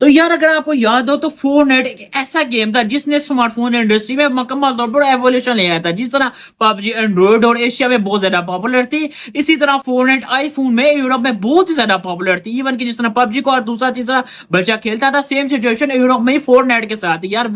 तो यार अगर आपको याद हो तो फोर्टनाइट एक ऐसा गेम था जिसने स्मार्टफोन इंडस्ट्री में मुकम्मल तौर पर एवोल्यूशन ले आया था। जिस तरह पबजी एंड्रॉइड और एशिया में बहुत ज्यादा पॉपुलर थी, इसी तरह फोर्टनाइट आईफोन में यूरोप में बहुत ही ज्यादा पॉपुलर थी। इवन कि जिस तरह पबजी को और दूसरा तीसरा बच्चा खेलता था, सेम सिचुएशन यूरोप में ही फोर्टनाइट के साथ यार।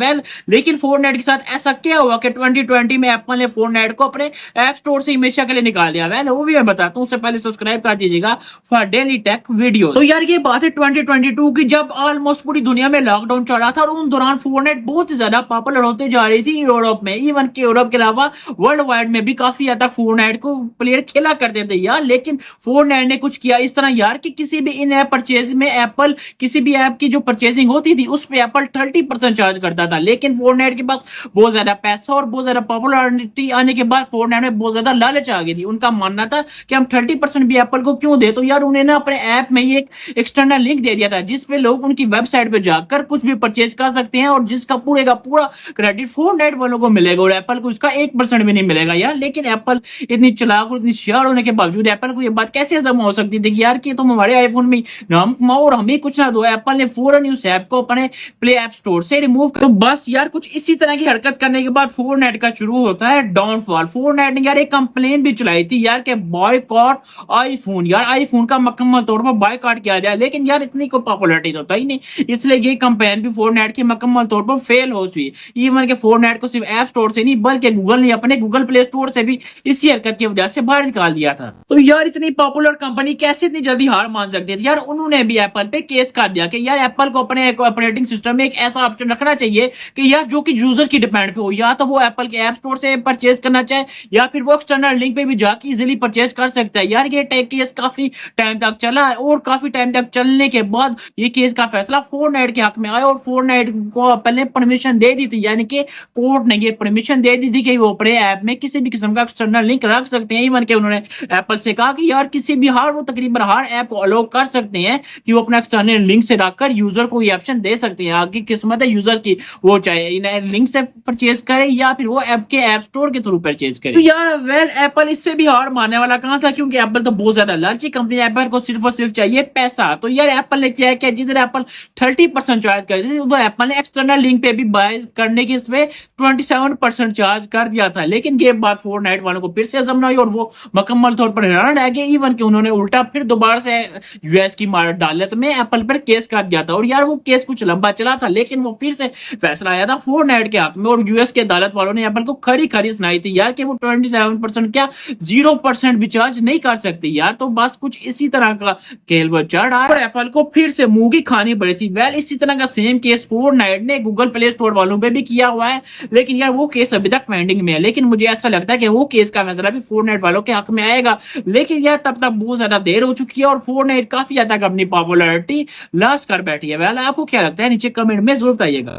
लेकिन फोर्टनाइट के साथ ऐसा क्या हुआ कि 2020 में एप्पल ने फोर्टनाइट को अपने ऐप स्टोर से हमेशा के लिए निकाल दिया। वो भी मैं बताता हूँ, उससे पहले सब्सक्राइब कर दीजिएगा फॉर डेली टेक वीडियो। तो यार ये बात है 2022 की, जब ऑलमोस्ट पूरी दुनिया में लॉकडाउन चल रहा था और उन दौरान फोर्टनाइट बहुत ही ज्यादा पॉपुलर होते जा रही थी यूरोप में। इवन के यूरोप के अलावा वर्ल्ड वाइड में भी काफी ज्यादा फोर्टनाइट को प्लेयर खेला करते थे यार। लेकिन फोर्टनाइट ने कुछ किया इस तरह यार कि किसी भी इन ऐप परचेज में एप्पल किसी भी ऐप की जो परचेजिंग होती थी उस पर एप्पल 30% चार्ज करता था। लेकिन फोर्टनाइट के पास बहुत ज्यादा पैसा और बहुत ज्यादा पॉपुलरिटी आने के बाद फोर्टनाइट में बहुत ज्यादा लालच आ गई थी। उनका मानना था कि हम 30% भी एप्पल को क्यों दे। तो यार उन्हें ना अपने ऐप में ही एक एक्सटर्नल लिंक दे दिया था जिसपे लोग उनकी वेबसाइट पे जाकर कुछ भी परचेज कर सकते हैं और जिसका पूरे का पूरा क्रेडिट फोर्टनाइट वालों को मिलेगा और एप्पल को इसका 1% भी नहीं मिलेगा यार। लेकिन एप्पल इतनी चालाक और इतनी होशियार होने के बावजूद एप्पल को ये बात कैसे हजम हो सकती थी कि यार कि तुम हमारे आईफोन में नाम कमाओ और हमें कुछ ना दो। एप्पल ने फौरन उस ऐप को अपने प्ले ऐप स्टोर से रिमूव कर। तो बस यार कुछ इसी तरह की हरकत करने के बाद फोर्टनाइट का शुरू होता है डाउनफॉल। फोर्टनाइट ने यार एक कंप्लेन भी चलाई थी यार कि बॉयकॉट आईफोन, यार आईफोन का मुकम्मल तौर पर बायकॉट किया जाए। लेकिन यार इतनी कोई पॉपुलरिटी तो था ही नहीं, इसलिए ये कंपेन भी फोर्टनाइट की मुकम्मल तौर पर फेल हो चुकी। इवन के फोर्टनाइट को सिर्फ ऐप स्टोर से नहीं बल्कि गूगल ने अपने गूगल प्ले स्टोर से भी इसी हरकत की वजह से बाहर निकाल दिया था। तो यार इतनी पॉपुलर कंपनी कैसे इतनी जल्दी हार मान सकती थी यार। उन्होंने भी एप्पल पे केस कर दिया कि यार एप्पल को अपने ऑपरेटिंग सिस्टम में एक ऐसा ऑप्शन रखना चाहिए कि यार जो कि यूजर की डिपेंड पे हो, या तो वो एप्पल के ऐप स्टोर से परचेज करना चाहे या फिर वो एक्सटर्नल लिंक पे भी जाके इजीली परचेज कर सकता है। यार ये केस काफी टाइम तक चला और काफी टाइम तक चलने के बाद ये केस का फैसला फोर्टनाइट के हक में आया और फोर्टनाइट को पहले परमिशन दे दी थी, यानी कि कोर्ट ने ये परमिशन दे दी थी कि वो अपने ऐप में किसी भी किस्म का एक्सटर्नल लिंक रख सकते हैं। इवन के उन्होंने एप्पल से कहा कि यार किसी भी वो तकरीबन हर ऐप को अलाउ कर सकते हैं कि वो अपना एक्सटर्नल लिंक से रखकर यूजर को ये ऑप्शन दे सकते हैं। आगे किस्मत है यूजर की, वो चाहे इन लिंक से परचेज करे या फिर वो ऐप के ऐप स्टोर के थ्रू परचेज करे। तो यार एप्पल इससे भी हार मानने वाला कहां था, क्योंकि एप्पल तो बहुत ज्यादा लालची कंपनी है। एप्पल को सिर्फ और सिर्फ चाहिए पैसा। तो यार एप्पल ने किया है, जिधर एप्पल 30% चार्ज कर दी थी उधर एप्पल ने एक्सटर्नल लिंक पे भी बाय करने की इसमें 27% चार्ज कर दिया था। लेकिन ये बात फोर्टनाइट वालों को फिर से हजम ना हुई और वो मुकम्मल तौर पर हैरान रह गए। इवन कि उन्होंने उल्टा फिर दोबारा से यूएस की अदालत में एप्पल पर केस कर दिया था और यार वो केस कुछ लंबा चला था लेकिन वो फिर से फैसला आया था फोर्टनाइट के हक में और यूएस की अदालत वालों ने एप्पल को खरी खरी सुनाई थी यार कि वो 27% क्या 0% भी चार्ज नहीं कर सकती यार। तो बस कुछ इसी तरह का खेल वो चढ़ रहा है, एप्पल को फिर से मुंह की खानी पड़ी थी। इसी तरह का सेम केस फोर्टनाइट ने गूगल प्ले स्टोर वालों पे भी किया हुआ है, लेकिन यार वो केस अभी तक पेंडिंग में है। लेकिन मुझे ऐसा लगता है कि वो केस का फैसला भी फोर्टनाइट वालों के हक में आएगा। लेकिन यार तब तक बहुत ज्यादा देर हो चुकी है और फोर्टनाइट काफी ज्यादा अपनी पॉपुलरिटी लॉस कर बैठी है। आपको क्या लगता है नीचे कमेंट में जरूर बताइएगा।